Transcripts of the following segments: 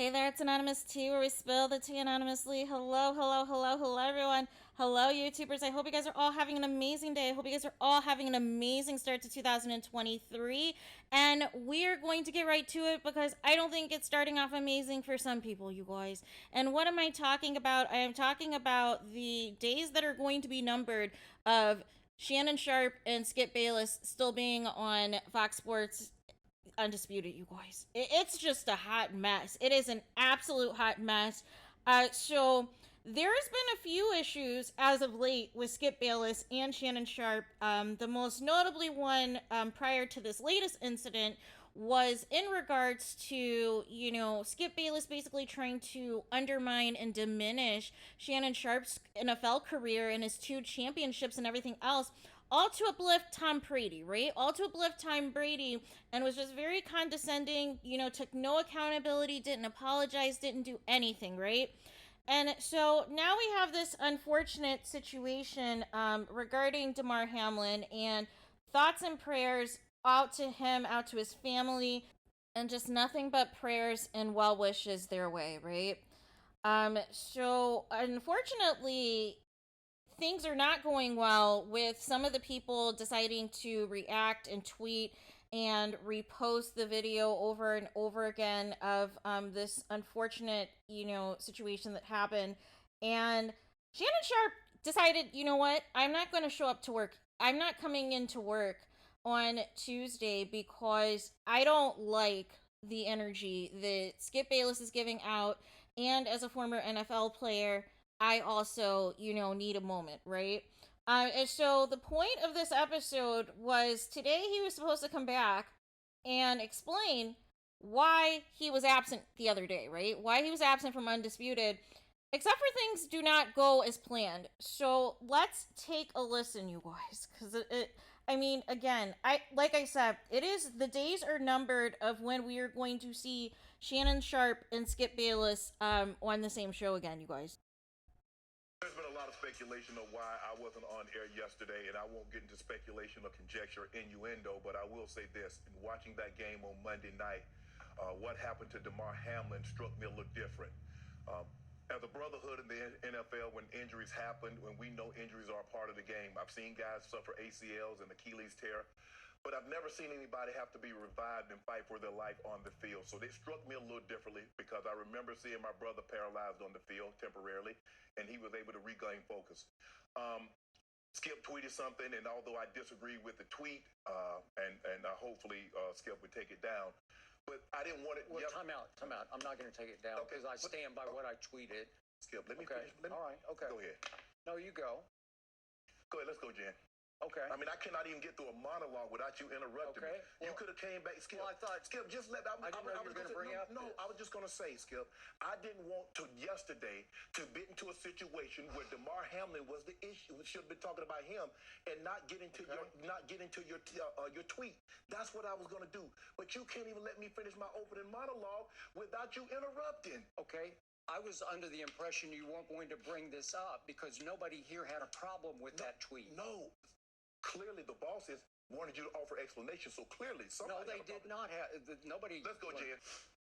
Hey there, it's Anonymous Tea, where we spill the tea anonymously. Hello, hello, hello, hello, everyone. Hello, YouTubers. I hope you guys are all having an amazing day. I hope you guys are all having an amazing start to 2023. And we're going to get right to it because I don't think it's starting off amazing for some people, you guys. And what am I talking about? I am talking about the days that are going to be numbered of Shannon Sharpe and Skip Bayless still being on Fox Sports Undisputed, you guys. It's just a hot mess. It is an absolute hot mess. So there has been a few issues as of late with Skip Bayless and Shannon Sharpe. The most notably one prior to this latest incident was in regards to, Skip Bayless basically trying to undermine and diminish Shannon Sharpe's NFL career and his 2 championships and everything else, all to uplift Tom Brady, right? All to uplift Tom Brady, and was just very condescending, took no accountability, didn't apologize, didn't do anything, right? And so now we have this unfortunate situation regarding Damar Hamlin, and thoughts and prayers out to him, out to his family, and just nothing but prayers and well wishes their way, right? So unfortunately, things are not going well with some of the people deciding to react and tweet and repost the video over and over again of this unfortunate, situation that happened. And Shannon Sharpe decided, you know what? I'm not going to show up to work. I'm not coming into work on Tuesday because I don't like the energy that Skip Bayless is giving out. And as a former NFL player, I also, need a moment, right? And so the point of this episode was today he was supposed to come back and explain why he was absent the other day, right? Why he was absent from Undisputed, except for things do not go as planned. So let's take a listen, you guys, because again, like I said, the days are numbered of when we are going to see Shannon Sharpe and Skip Bayless on the same show again, you guys. There's been a lot of speculation of why I wasn't on air yesterday, and I won't get into speculation or conjecture, innuendo, but I will say this. In watching that game on Monday night, what happened to Damar Hamlin struck me a little different. As a brotherhood in the NFL, when injuries happen, when we know injuries are a part of the game, I've seen guys suffer ACLs and Achilles tear, but I've never seen anybody have to be revived and fight for their life on the field. So they struck me a little differently because I remember seeing my brother paralyzed on the field temporarily, and he was able to regain focus. Skip tweeted something, and although I disagree with the tweet, and hopefully Skip would take it down, but I didn't want it. Well, time out. I'm not going to take it down because I stand by what I tweeted. Skip, let me finish. All right, okay. Go ahead. No, you go. Go ahead, let's go, Jen. Okay. I mean, I cannot even get through a monologue without you interrupting me. You could have came back, Skip. Well, I thought, Skip, just let. I didn't know you were going to bring up. No, I was just going to say, Skip, I didn't want to yesterday to get into a situation where Damar Hamlin was the issue. We should have been talking about him and not get into your tweet. That's what I was going to do. But you can't even let me finish my opening monologue without you interrupting. Okay. I was under the impression you weren't going to bring this up because nobody here had a problem with that tweet. No. Clearly, the bosses wanted you to offer explanations, so clearly somebody... No, they did not have... Nobody... Let's go, Jen.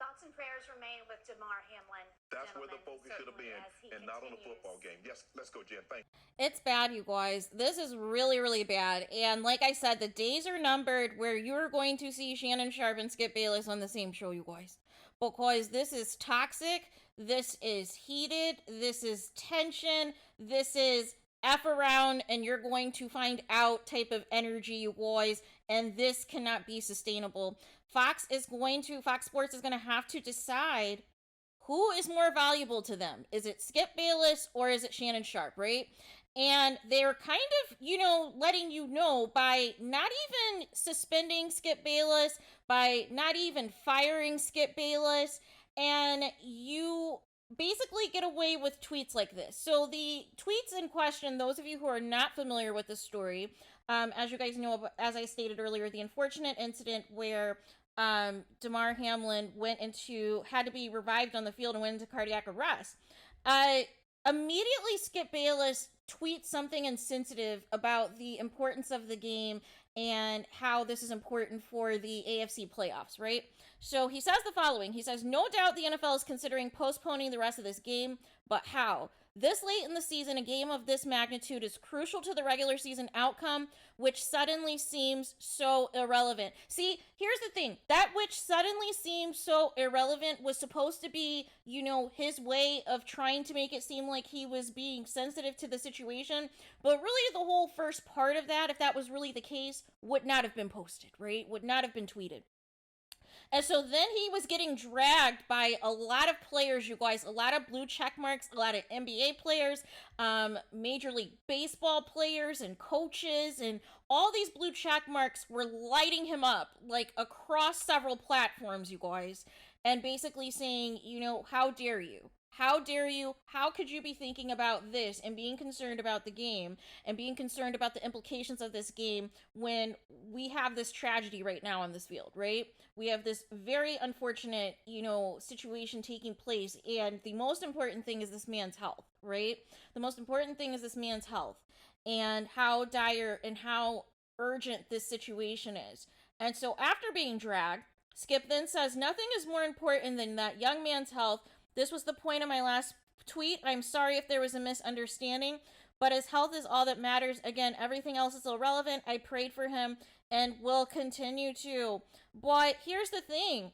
Thoughts and prayers remain with Damar Hamlin. That's where the focus should have been, and not on the football game. Yes, let's go, Jen. Thank you. It's bad, you guys. This is really, really bad. And like I said, the days are numbered where you're going to see Shannon Sharpe and Skip Bayless on the same show, you guys. Because this is toxic, this is heated, this is tension, this is F around and you're going to find out type of energy, you guys, and this cannot be sustainable. Fox Sports is going to have to decide who is more valuable to them. Is it Skip Bayless or is it Shannon Sharpe, right? And they're kind of, letting you know by not even suspending Skip Bayless, by not even firing Skip Bayless, and you basically get away with tweets like this. So the tweets in question, those of you who are not familiar with the story, as you guys know, as I stated earlier, the unfortunate incident where Damar Hamlin had to be revived on the field and went into cardiac arrest. Immediately Skip Bayless tweets something insensitive about the importance of the game and how this is important for the AFC playoffs, right? So he says the following. He says, no doubt the NFL is considering postponing the rest of this game, but how? This late in the season, a game of this magnitude is crucial to the regular season outcome, which suddenly seems so irrelevant. See, here's the thing. That which suddenly seems so irrelevant was supposed to be, his way of trying to make it seem like he was being sensitive to the situation. But really, the whole first part of that, if that was really the case, would not have been posted, right? Would not have been tweeted. And so then he was getting dragged by a lot of players, you guys, a lot of blue check marks, a lot of NBA players, Major League Baseball players and coaches, and all these blue check marks were lighting him up like across several platforms, you guys, and basically saying, how dare you? How dare you? How could you be thinking about this and being concerned about the game and being concerned about the implications of this game when we have this tragedy right now on this field, right? We have this very unfortunate, situation taking place. And the most important thing is this man's health, right? The most important thing is this man's health and how dire and how urgent this situation is. And so after being dragged, Skip then says, nothing is more important than that young man's health. This was the point of my last tweet. I'm sorry if there was a misunderstanding, but his health is all that matters. Again, everything else is irrelevant. I prayed for him and will continue to. But here's the thing.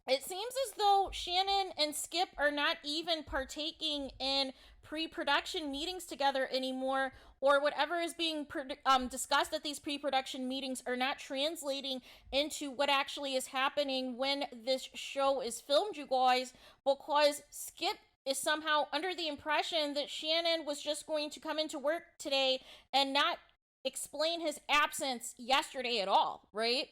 It seems as though Shannon and Skip are not even partaking in pre-production meetings together anymore, or whatever is being discussed at these pre-production meetings are not translating into what actually is happening when this show is filmed, you guys, because Skip is somehow under the impression that Shannon was just going to come into work today and not explain his absence yesterday at all, right?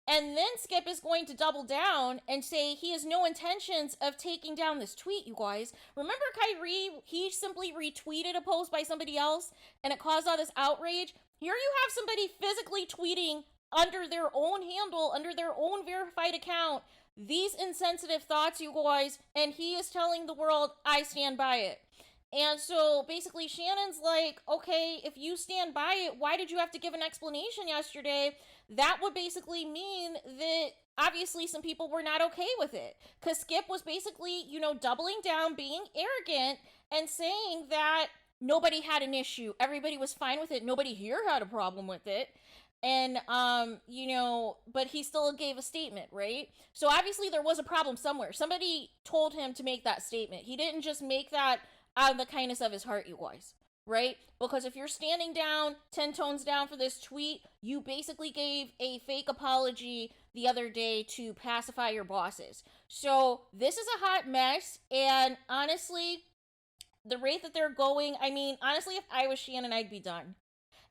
And then Skip is going to double down and say he has no intentions of taking down this tweet, you guys. Remember Kyrie? He simply retweeted a post by somebody else and it caused all this outrage. Here you have somebody physically tweeting under their own handle, under their own verified account, these insensitive thoughts, you guys, and he is telling the world, I stand by it. And so basically Shannon's like, okay, if you stand by it, why did you have to give an explanation yesterday? That would basically mean that obviously some people were not okay with it. Because Skip was basically, doubling down, being arrogant, and saying that nobody had an issue. Everybody was fine with it. Nobody here had a problem with it. And, but he still gave a statement, right? So obviously there was a problem somewhere. Somebody told him to make that statement. He didn't just make that out of the kindness of his heart, you guys, right? Because if you're standing down 10 tones down for this tweet, you basically gave a fake apology the other day to pacify your bosses. So this is a hot mess, and honestly, the rate that they're going, honestly, if I was Shannon, I'd be done.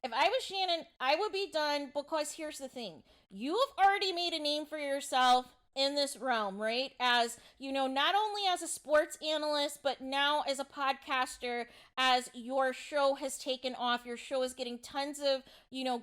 If I was Shannon, I would be done, because here's the thing. You have already made a name for yourself in this realm, right? As, not only as a sports analyst, but now as a podcaster, as your show has taken off. Your show is getting tons of,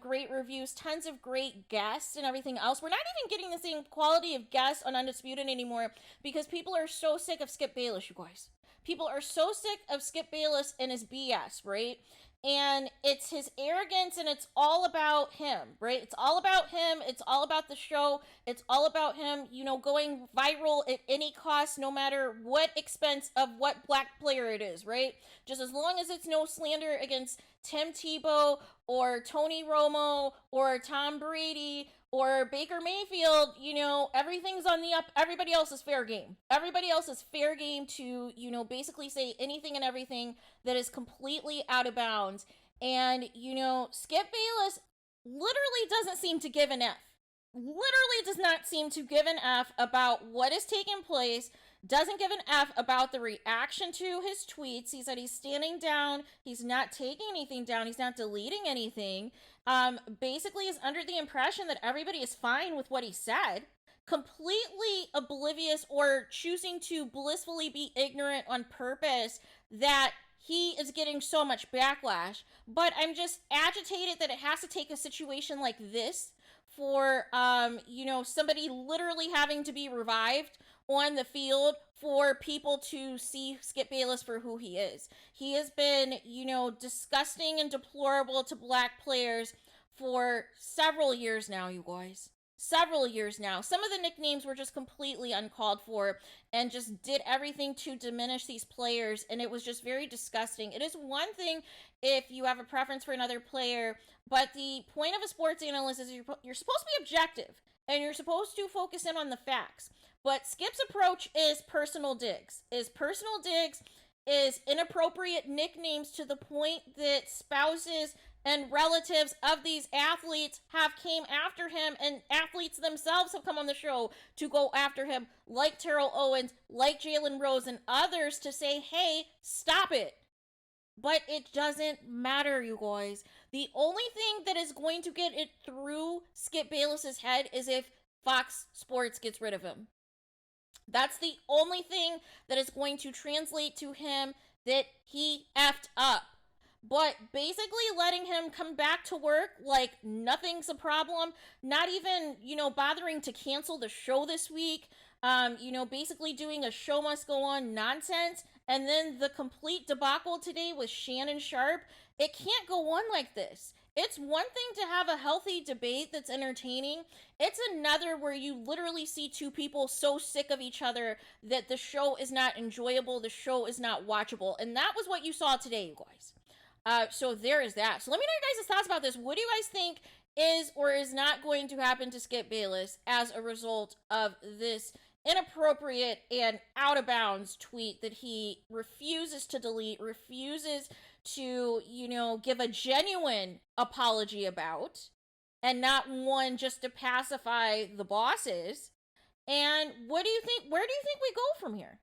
great reviews, tons of great guests and everything else. We're not even getting the same quality of guests on Undisputed anymore because people are so sick of Skip Bayless, you guys. People are so sick of Skip Bayless and his BS, right? And it's his arrogance, and it's all about him, right? It's all about him. It's all about the show. It's all about him, going viral at any cost, no matter what expense of what black player it is, right? Just as long as it's no slander against Tim Tebow or Tony Romo or Tom Brady or Baker Mayfield, everything's on the up. Everybody else is fair game. Everybody else is fair game to, basically say anything and everything that is completely out of bounds. And, Skip Bayless literally doesn't seem to give an F. Literally does not seem to give an F about what is taking place. Doesn't give an F about the reaction to his tweets. He said he's standing down. He's not taking anything down. He's not deleting anything. Basically is under the impression that everybody is fine with what he said. Completely oblivious or choosing to blissfully be ignorant on purpose that he is getting so much backlash. But I'm just agitated that it has to take a situation like this for, somebody literally having to be revived on the field for people to see Skip Bayless for who he is. He has been, disgusting and deplorable to black players for several years now, you guys. Several years now. Some of the nicknames were just completely uncalled for and just did everything to diminish these players, and it was just very disgusting. It is one thing if you have a preference for another player, but the point of a sports analyst is you're supposed to be objective, and you're supposed to focus in on the facts. But Skip's approach is personal digs. Is inappropriate nicknames to the point that spouses and relatives of these athletes have came after him, and athletes themselves have come on the show to go after him, like Terrell Owens, like Jalen Rose, and others, to say, hey, stop it. But it doesn't matter, you guys. The only thing that is going to get it through Skip Bayless's head is if Fox Sports gets rid of him. That's the only thing that is going to translate to him that he effed up. But basically letting him come back to work like nothing's a problem, not even, bothering to cancel the show this week, basically doing a show must go on nonsense, and then the complete debacle today with Shannon Sharpe. It can't go on like this. It's one thing to have a healthy debate that's entertaining. It's another where you literally see two people so sick of each other that the show is not enjoyable, the show is not watchable. And that was what you saw today, you guys. So there is that. So let me know your guys' thoughts about this. What do you guys think is or is not going to happen to Skip Bayless as a result of this inappropriate and out of bounds tweet that he refuses to delete, refuses to, give a genuine apology about, and not one just to pacify the bosses? And what do you think? Where do you think we go from here?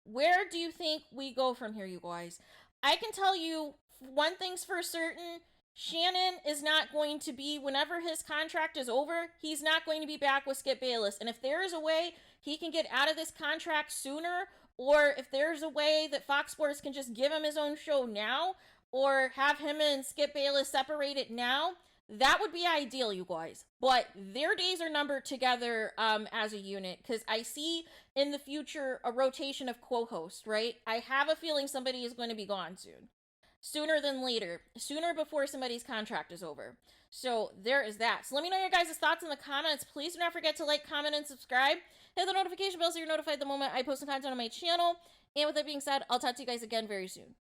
Where do you think we go from here, you guys? I can tell you one thing's for certain. Shannon is not going to be, whenever his contract is over, he's not going to be back with Skip Bayless. And if there is a way he can get out of this contract sooner, or if there's a way that Fox Sports can just give him his own show now, or have him and Skip Bayless separated now, that would be ideal, you guys. But their days are numbered together as a unit, because I see in the future a rotation of co-hosts, right? I have a feeling somebody is going to be gone soon. Sooner than later. Sooner before somebody's contract is over. So there is that. So let me know your guys' thoughts in the comments. Please do not forget to like, comment, and subscribe. Hit the notification bell so you're notified the moment I post some content on my channel. And with that being said, I'll talk to you guys again very soon.